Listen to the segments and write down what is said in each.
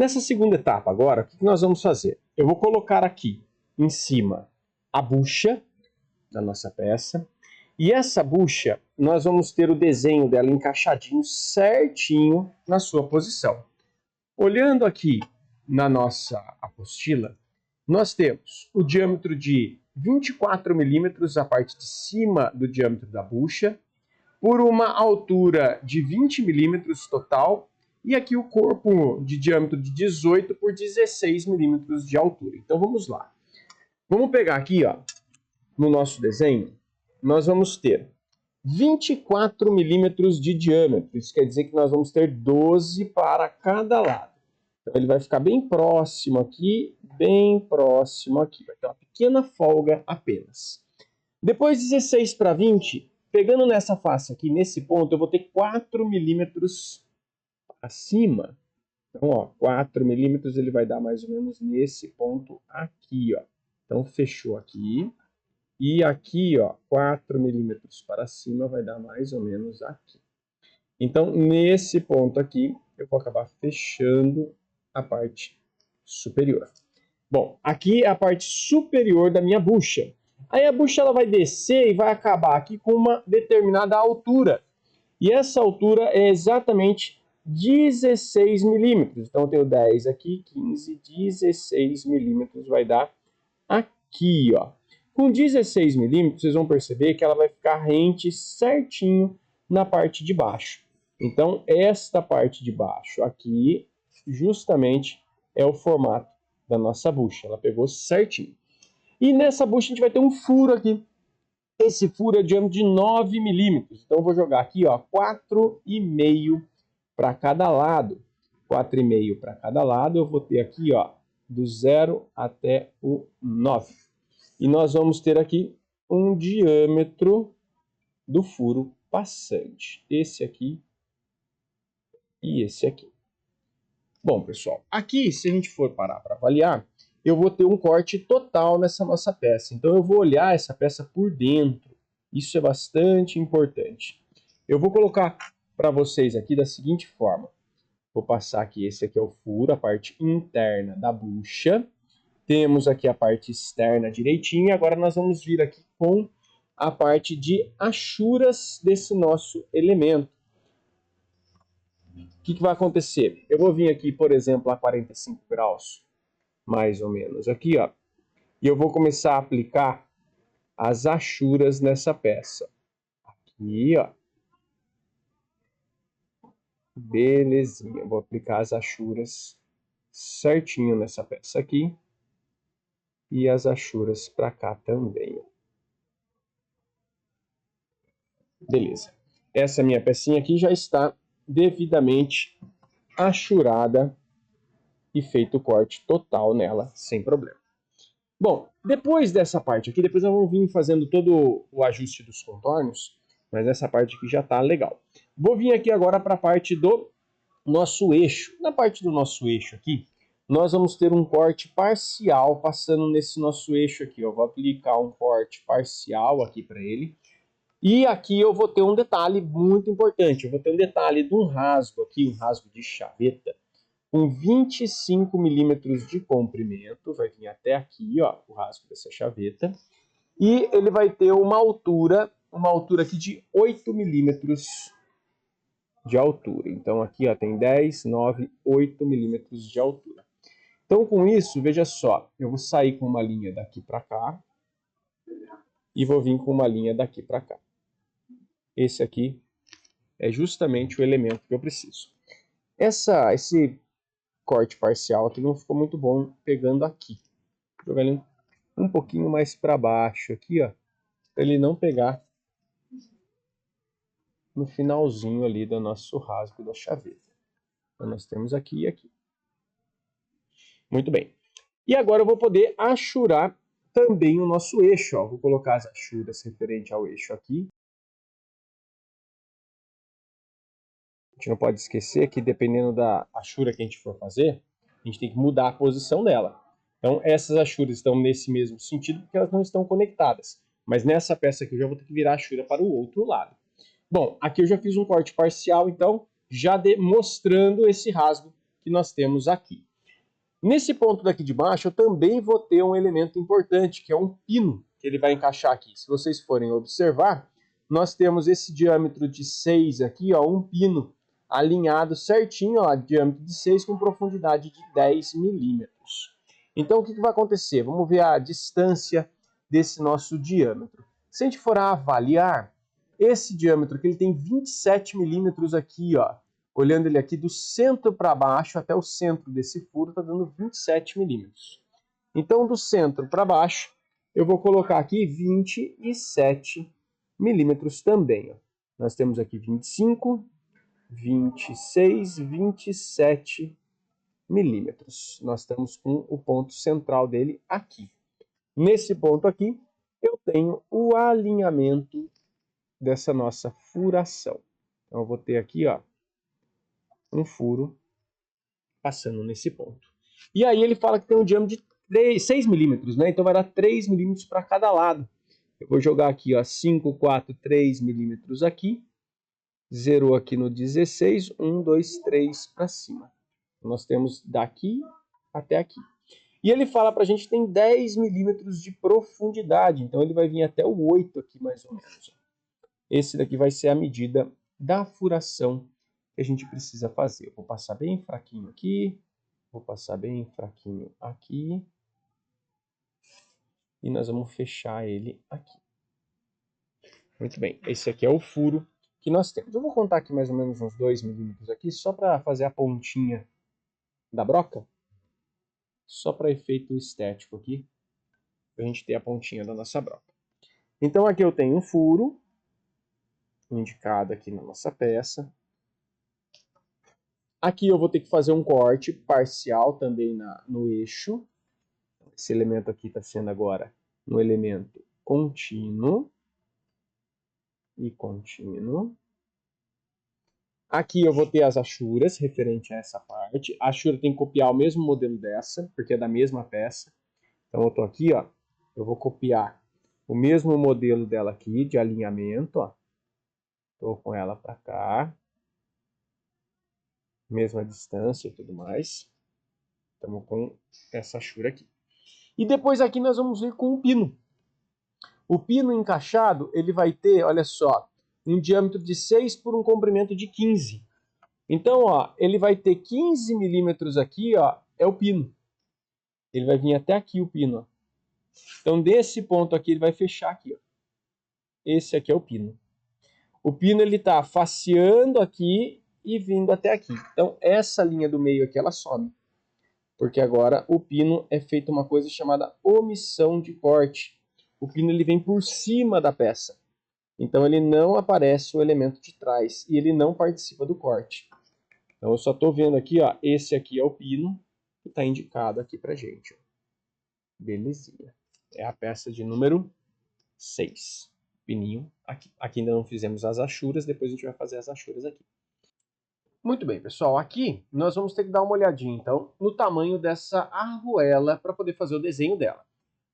Nessa segunda etapa agora, o que nós vamos fazer? Eu vou colocar aqui em cima a bucha da nossa peça. E essa bucha, nós vamos ter o desenho dela encaixadinho certinho na sua posição. Olhando aqui na nossa apostila, nós temos o diâmetro de 24 milímetros, a parte de cima do diâmetro da bucha, por uma altura de 20 milímetros total, e aqui o corpo de diâmetro de 18 por 16 milímetros de altura. Então vamos lá. Vamos pegar aqui, ó, no nosso desenho, nós vamos ter 24 milímetros de diâmetro. Isso quer dizer que nós vamos ter 12 para cada lado. Então ele vai ficar bem próximo aqui, vai ter uma pequena folga apenas. Depois 16 para 20, pegando nessa face aqui, nesse ponto, eu vou ter 4 milímetros acima. Então, ó, 4 milímetros ele vai dar mais ou menos nesse ponto aqui, ó. Então fechou aqui. E aqui, ó, 4 milímetros para cima vai dar mais ou menos aqui. Então, nesse ponto aqui, eu vou acabar fechando a parte superior. Bom, aqui é a parte superior da minha bucha. Aí a bucha ela vai descer e vai acabar aqui com uma determinada altura. E essa altura é exatamente 16 milímetros. Então, eu tenho 10 aqui, 15, 16 milímetros vai dar aqui, ó. Com 16 milímetros, vocês vão perceber que ela vai ficar rente certinho na parte de baixo. Então, esta parte de baixo aqui, justamente, é o formato da nossa bucha. Ela pegou certinho. E nessa bucha a gente vai ter um furo aqui. Esse furo é de diâmetro de 9 milímetros. Então, eu vou jogar aqui, ó, 4,5 para cada lado. 4,5 para cada lado. Eu vou ter aqui, ó, do 0 até o 9. E nós vamos ter aqui um diâmetro do furo passante. Esse aqui e esse aqui. Bom, pessoal, aqui, se a gente for parar para avaliar, eu vou ter um corte total nessa nossa peça. Então, eu vou olhar essa peça por dentro. Isso é bastante importante. Eu vou colocar para vocês aqui da seguinte forma. Vou passar aqui, esse aqui é o furo, a parte interna da bucha. Temos aqui a parte externa direitinho. E agora nós vamos vir aqui com a parte de achuras desse nosso elemento. O que vai acontecer? Eu vou vir aqui, por exemplo, a 45 graus, mais ou menos, aqui, ó. E eu vou começar a aplicar as achuras nessa peça. Aqui, ó. Belezinha. Vou aplicar as achuras certinho nessa peça aqui. E as achuras para cá também. Beleza. Essa minha pecinha aqui já está devidamente achurada e feito o corte total nela, sem problema. Bom, depois dessa parte aqui, depois nós vamos vir fazendo todo o ajuste dos contornos, mas essa parte aqui já está legal. Vou vir aqui agora para a parte do nosso eixo. Na parte do nosso eixo aqui, nós vamos ter um corte parcial passando nesse nosso eixo aqui. Eu vou aplicar um corte parcial aqui para ele. E aqui eu vou ter um detalhe muito importante. Eu vou ter um detalhe de um rasgo aqui, um rasgo de chaveta, com 25 milímetros de comprimento. Vai vir até aqui, ó, o rasgo dessa chaveta. E ele vai ter uma altura aqui de 8 milímetros de altura. Então aqui, ó, tem 10, 9, 8 milímetros de altura. Então com isso, veja só, eu vou sair com uma linha daqui para cá e vou vir com uma linha daqui para cá. Esse aqui é justamente o elemento que eu preciso. Esse corte parcial aqui não ficou muito bom pegando aqui. Vou jogar ele um pouquinho mais para baixo aqui, ó, para ele não pegar no finalzinho ali do nosso rasgo da chaveta. Então nós temos aqui e aqui. Muito bem. E agora eu vou poder achurar também o nosso eixo, ó. Vou colocar as achuras referente ao eixo aqui. A gente não pode esquecer que dependendo da achura que a gente for fazer, a gente tem que mudar a posição dela. Então essas achuras estão nesse mesmo sentido porque elas não estão conectadas. Mas nessa peça aqui eu já vou ter que virar a achura para o outro lado. Bom, aqui eu já fiz um corte parcial, então já mostrando esse rasgo que nós temos aqui. Nesse ponto daqui de baixo, eu também vou ter um elemento importante, que é um pino, que ele vai encaixar aqui. Se vocês forem observar, nós temos esse diâmetro de 6 aqui, ó, um pino alinhado certinho, ó, diâmetro de 6 com profundidade de 10 milímetros. Então, o que vai acontecer? Vamos ver a distância desse nosso diâmetro. Se a gente for avaliar, esse diâmetro aqui, ele tem 27 milímetros aqui, ó. Olhando ele aqui do centro para baixo até o centro desse furo, está dando 27 milímetros. Então, do centro para baixo, eu vou colocar aqui 27 milímetros também. Ó. Nós temos aqui 25, 26, 27 milímetros. Nós estamos com o ponto central dele aqui. Nesse ponto aqui, eu tenho o alinhamento dessa nossa furação. Então, eu vou ter aqui, ó, um furo passando nesse ponto. E aí ele fala que tem um diâmetro de 6 milímetros, né? Então vai dar 3 milímetros para cada lado. Eu vou jogar aqui, ó, 5, 4, 3 milímetros aqui. Zerou aqui no 16, 1, 2, 3 para cima. Nós temos daqui até aqui. E ele fala para a gente que tem 10 milímetros de profundidade. Então ele vai vir até o 8 aqui, mais ou menos. Esse daqui vai ser a medida da furação que a gente precisa fazer. Eu vou passar bem fraquinho aqui, vou passar bem fraquinho aqui, e nós vamos fechar ele aqui. Muito bem, esse aqui é o furo que nós temos. Eu vou contar aqui mais ou menos uns 2 milímetros aqui, só para fazer a pontinha da broca, só para efeito estético aqui, para a gente ter a pontinha da nossa broca. Então aqui eu tenho um furo, indicado aqui na nossa peça. Aqui eu vou ter que fazer um corte parcial também no eixo. Esse elemento aqui está sendo agora um elemento contínuo e contínuo. Aqui eu vou ter as achuras referente a essa parte. A achura tem que copiar o mesmo modelo dessa, porque é da mesma peça. Então eu estou aqui, ó, eu vou copiar o mesmo modelo dela aqui de alinhamento, ó. Estou com ela para cá. Mesma distância e tudo mais. Estamos com essa achura aqui. E depois aqui nós vamos vir com o pino. O pino encaixado, ele vai ter, olha só, um diâmetro de 6 por um comprimento de 15. Então, ó, ele vai ter 15 milímetros aqui, ó, é o pino. Ele vai vir até aqui o pino, ó. Então, desse ponto aqui, ele vai fechar aqui, ó. Esse aqui é o pino. O pino, ele tá faceando aqui e vindo até aqui. Então, essa linha do meio aqui, ela some. Porque agora o pino é feito uma coisa chamada omissão de corte. O pino ele vem por cima da peça. Então ele não aparece o elemento de trás e ele não participa do corte. Então eu só estou vendo aqui, ó, esse aqui é o pino que está indicado aqui pra gente. Ó. Belezinha. É a peça de número 6. Pininho aqui. Aqui ainda não fizemos as achuras, depois a gente vai fazer as achuras aqui. Muito bem, pessoal, aqui nós vamos ter que dar uma olhadinha, então, no tamanho dessa arruela para poder fazer o desenho dela.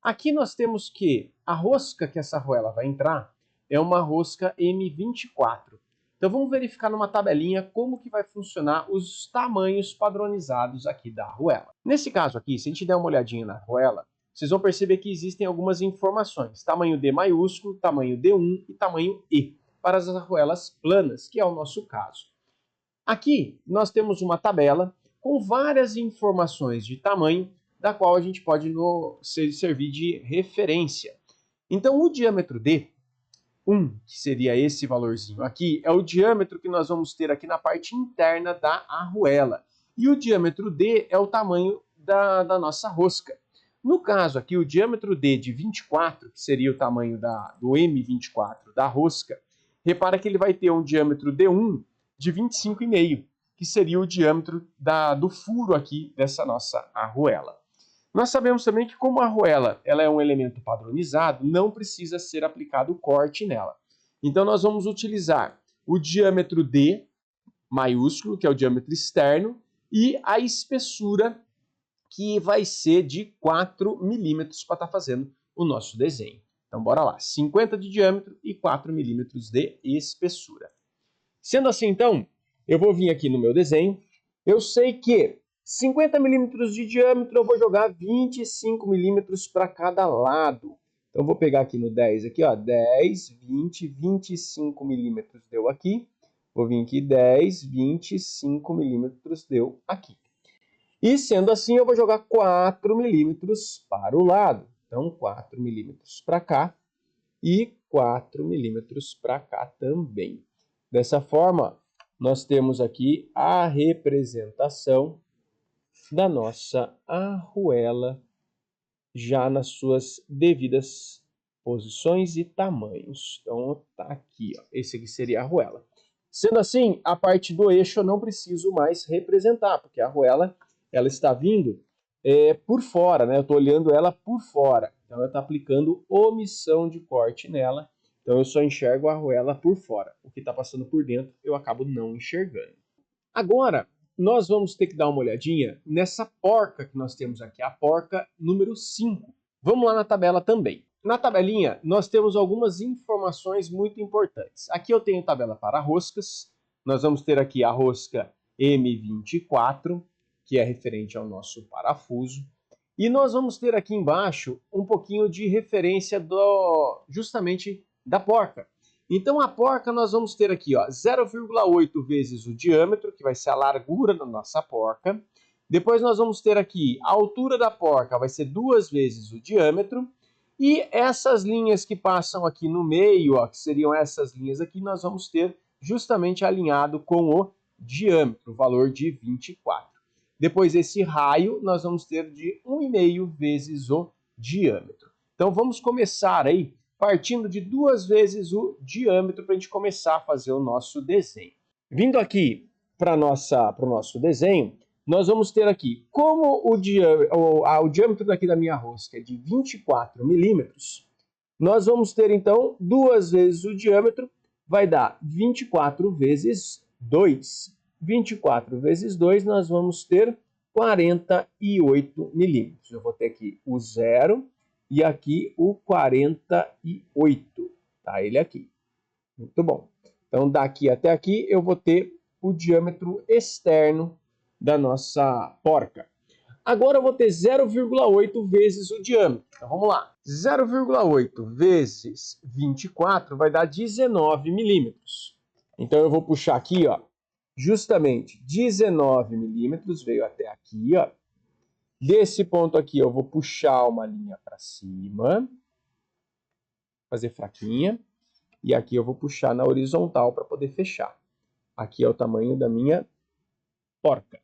Aqui nós temos que a rosca que essa arruela vai entrar é uma rosca M24. Então vamos verificar numa tabelinha como que vai funcionar os tamanhos padronizados aqui da arruela. Nesse caso aqui, se a gente der uma olhadinha na arruela, vocês vão perceber que existem algumas informações. Tamanho D maiúsculo, tamanho D1 e tamanho E, para as arruelas planas, que é o nosso caso. Aqui nós temos uma tabela com várias informações de tamanho, da qual a gente pode servir de referência. Então o diâmetro D, 1, que seria esse valorzinho aqui, é o diâmetro que nós vamos ter aqui na parte interna da arruela. E o diâmetro D é o tamanho da nossa rosca. No caso aqui, o diâmetro D de 24, que seria o tamanho do M24 da rosca, repara que ele vai ter um diâmetro D1 de 25,5, que seria o diâmetro do furo aqui dessa nossa arruela. Nós sabemos também que como a arruela ela é um elemento padronizado, não precisa ser aplicado corte nela. Então nós vamos utilizar o diâmetro D maiúsculo, que é o diâmetro externo, e a espessura, que vai ser de 4 milímetros para estar fazendo o nosso desenho. Então bora lá, 50 de diâmetro e 4 milímetros de espessura. Sendo assim, então, eu vou vir aqui no meu desenho. Eu sei que 50 milímetros de diâmetro, eu vou jogar 25 milímetros para cada lado. Então, eu vou pegar aqui no 10, aqui, ó, 10, 20, 25 milímetros deu aqui. Vou vir aqui, 10, 25 milímetros deu aqui. E sendo assim, eu vou jogar 4 milímetros para o lado. Então, 4 milímetros para cá e 4 milímetros para cá também. Dessa forma, nós temos aqui a representação da nossa arruela já nas suas devidas posições e tamanhos. Então, tá aqui, ó. Esse aqui seria a arruela. Sendo assim, a parte do eixo eu não preciso mais representar, porque a arruela ela está vindo por fora, né? Eu estou olhando ela por fora. Então, ela está aplicando omissão de corte nela. Então, eu só enxergo a arruela por fora. O que está passando por dentro, eu acabo não enxergando. Agora, nós vamos ter que dar uma olhadinha nessa porca que nós temos aqui, a porca número 5. Vamos lá na tabela também. Na tabelinha, nós temos algumas informações muito importantes. Aqui eu tenho tabela para roscas. Nós vamos ter aqui a rosca M24, que é referente ao nosso parafuso. E nós vamos ter aqui embaixo um pouquinho de referência justamente da porca. Então, a porca nós vamos ter aqui 0,8 vezes o diâmetro, que vai ser a largura da nossa porca. Depois nós vamos ter aqui a altura da porca, vai ser 2 vezes o diâmetro. E essas linhas que passam aqui no meio, que seriam essas linhas aqui, nós vamos ter justamente alinhado com o diâmetro, o valor de 24. Depois esse raio nós vamos ter de 1,5 vezes o diâmetro. Então vamos começar aí partindo de 2 vezes o diâmetro para a gente começar a fazer o nosso desenho. Vindo aqui para o nosso desenho, nós vamos ter aqui, como o diâmetro daqui da minha rosca é de 24 milímetros, nós vamos ter então 2 vezes o diâmetro, vai dar 24 vezes 2. 24 vezes 2, nós vamos ter 48 milímetros. Eu vou ter aqui o 0 e aqui o 48. Tá ele aqui. Muito bom. Então, daqui até aqui, eu vou ter o diâmetro externo da nossa porca. Agora, eu vou ter 0,8 vezes o diâmetro. Então, vamos lá. 0,8 vezes 24 vai dar 19 milímetros. Então, eu vou puxar aqui, ó, justamente 19 milímetros, veio até aqui, ó. Desse ponto aqui eu vou puxar uma linha para cima, fazer fraquinha, e aqui eu vou puxar na horizontal para poder fechar. Aqui é o tamanho da minha porca.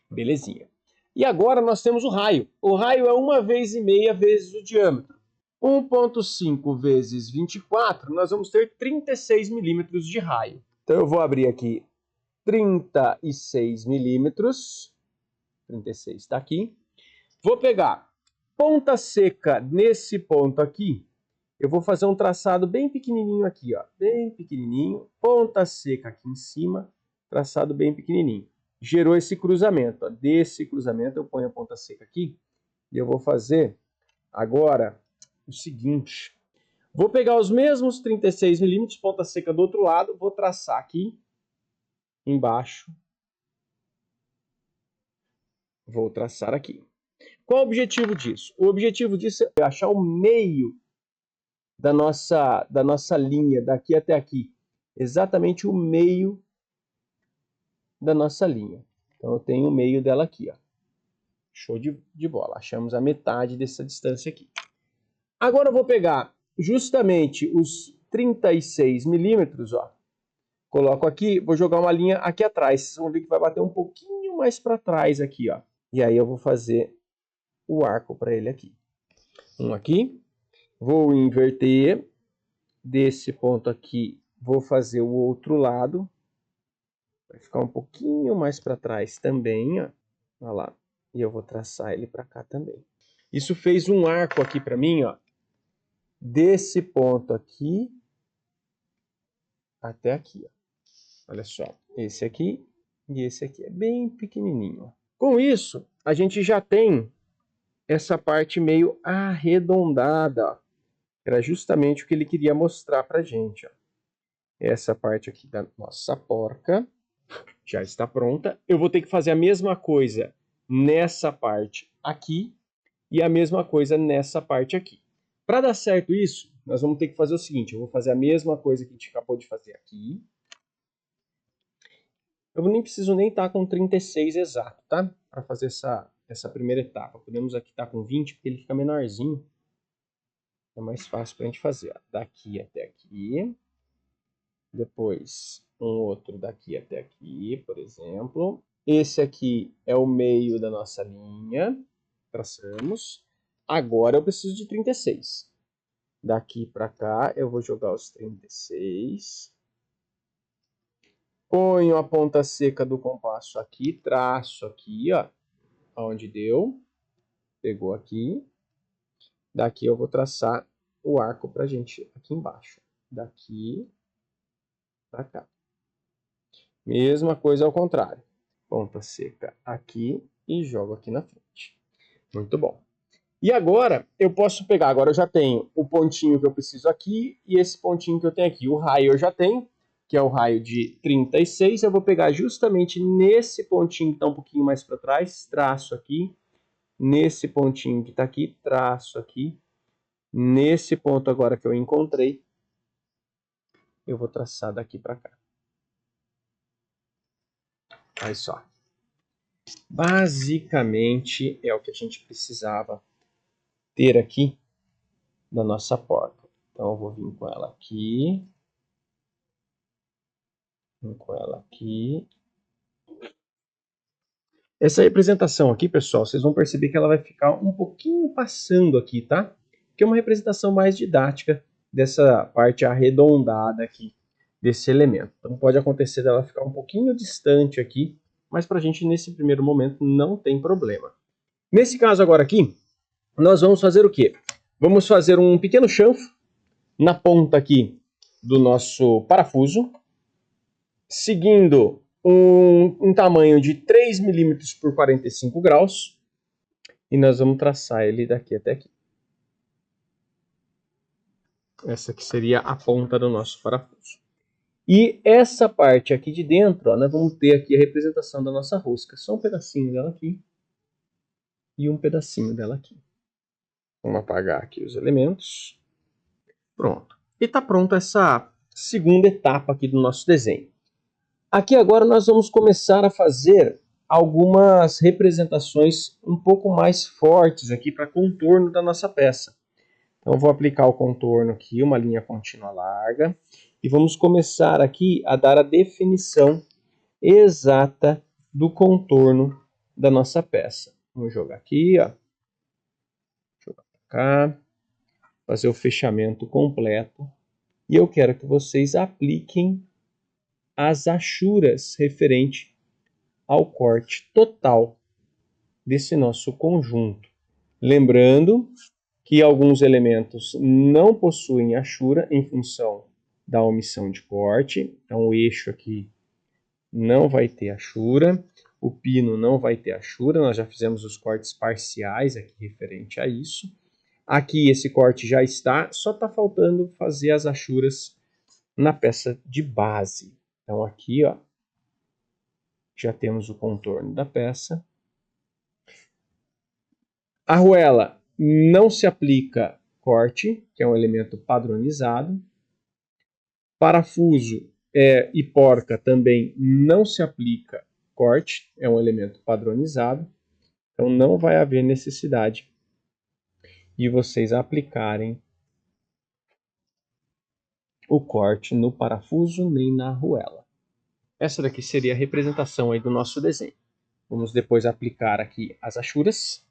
Belezinha. E agora nós temos o raio. O raio é 1,5 vezes o diâmetro. 1,5 vezes 24, nós vamos ter 36 milímetros de raio. Então eu vou abrir aqui 36 milímetros. 36 está aqui. Vou pegar ponta seca nesse ponto aqui. Eu vou fazer um traçado bem pequenininho aqui, ó, bem pequenininho. Ponta seca aqui em cima, traçado bem pequenininho. Gerou esse cruzamento, ó. Desse cruzamento eu ponho a ponta seca aqui. E eu vou fazer agora o seguinte. Vou pegar os mesmos 36 milímetros, ponta seca do outro lado. Vou traçar aqui embaixo. Vou traçar aqui. Qual o objetivo disso? O objetivo disso é achar o meio da nossa linha, daqui até aqui. Exatamente o meio da nossa linha. Então, eu tenho o meio dela aqui, ó. Show de bola. Achamos a metade dessa distância aqui. Agora, eu vou pegar justamente os 36 milímetros, ó. Coloco aqui, vou jogar uma linha aqui atrás. Vocês vão ver que vai bater um pouquinho mais para trás aqui, ó. E aí, eu vou fazer o arco para ele aqui. Um aqui. Vou inverter. Desse ponto aqui, vou fazer o outro lado. Vai ficar um pouquinho mais para trás também, ó. Olha lá. E eu vou traçar ele para cá também. Isso fez um arco aqui para mim, ó. Desse ponto aqui até aqui, ó. Olha só. Esse aqui e esse aqui. É bem pequenininho, ó. Com isso, a gente já tem essa parte meio arredondada, ó. Era justamente o que ele queria mostrar pra gente, ó. Essa parte aqui da nossa porca já está pronta. Eu vou ter que fazer a mesma coisa nessa parte aqui e a mesma coisa nessa parte aqui. Para dar certo isso, nós vamos ter que fazer o seguinte, eu vou fazer a mesma coisa que a gente acabou de fazer aqui. Eu nem preciso nem estar com 36 exato, tá? Para fazer essa primeira etapa. Podemos aqui estar com 20, porque ele fica menorzinho. É mais fácil para a gente fazer. Ó. Daqui até aqui. Depois um outro daqui até aqui, por exemplo. Esse aqui é o meio da nossa linha. Traçamos. Agora eu preciso de 36. Daqui para cá eu vou jogar os 36. Ponho a ponta seca do compasso aqui, traço aqui, ó, onde deu. Pegou aqui. Daqui eu vou traçar o arco pra gente aqui embaixo. Daqui para cá. Mesma coisa ao contrário. Ponta seca aqui e jogo aqui na frente. Muito bom. E agora eu posso pegar, agora eu já tenho o pontinho que eu preciso aqui e esse pontinho que eu tenho aqui. O raio eu já tenho, que é o raio de 36. Eu vou pegar justamente nesse pontinho que está um pouquinho mais para trás, traço aqui. Nesse pontinho que está aqui, traço aqui. Nesse ponto agora que eu encontrei, eu vou traçar daqui para cá. Olha só. Basicamente é o que a gente precisava ter aqui da nossa porta. Então eu vou vir com ela aqui. Vim com ela aqui. Essa representação aqui, pessoal, vocês vão perceber que ela vai ficar um pouquinho passando aqui, tá? Que é uma representação mais didática dessa parte arredondada aqui desse elemento. Então pode acontecer dela ficar um pouquinho distante aqui, mas para a gente nesse primeiro momento não tem problema. Nesse caso agora aqui, nós vamos fazer o quê? Vamos fazer um pequeno chanfro na ponta aqui do nosso parafuso, seguindo um tamanho de 3 milímetros por 45 graus, e nós vamos traçar ele daqui até aqui. Essa aqui seria a ponta do nosso parafuso. E essa parte aqui de dentro, ó, nós vamos ter aqui a representação da nossa rosca. Só um pedacinho dela aqui e um pedacinho dela aqui. Vamos apagar aqui os elementos. Pronto. E está pronta essa segunda etapa aqui do nosso desenho. Aqui agora nós vamos começar a fazer algumas representações um pouco mais fortes aqui para contorno da nossa peça. Então eu vou aplicar o contorno aqui, uma linha contínua larga, e vamos começar aqui a dar a definição exata do contorno da nossa peça. Vamos jogar aqui, ó. Jogar para cá, fazer o fechamento completo. E eu quero que vocês apliquem as achuras referente ao corte total desse nosso conjunto. Lembrando que alguns elementos não possuem achura em função da omissão de corte. Então o eixo aqui não vai ter achura, o pino não vai ter achura, nós já fizemos os cortes parciais aqui referente a isso. Aqui esse corte já está, só está faltando fazer as achuras na peça de base. Então aqui, ó, já temos o contorno da peça. A arruela não se aplica corte, que é um elemento padronizado. Parafuso e porca também não se aplica corte, é um elemento padronizado. Então não vai haver necessidade de vocês aplicarem o corte no parafuso nem na arruela. Essa daqui seria a representação aí do nosso desenho. Vamos depois aplicar aqui as achuras.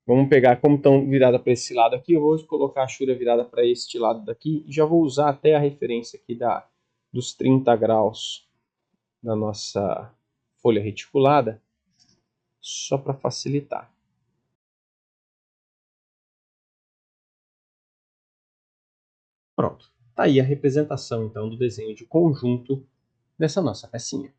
Vamos pegar como estão viradas para esse lado aqui. Eu vou colocar a achura virada para este lado daqui. E já vou usar até a referência aqui dos 30 graus da nossa folha reticulada. Só para facilitar. Pronto. Tá aí a representação então do desenho de conjunto dessa nossa pecinha.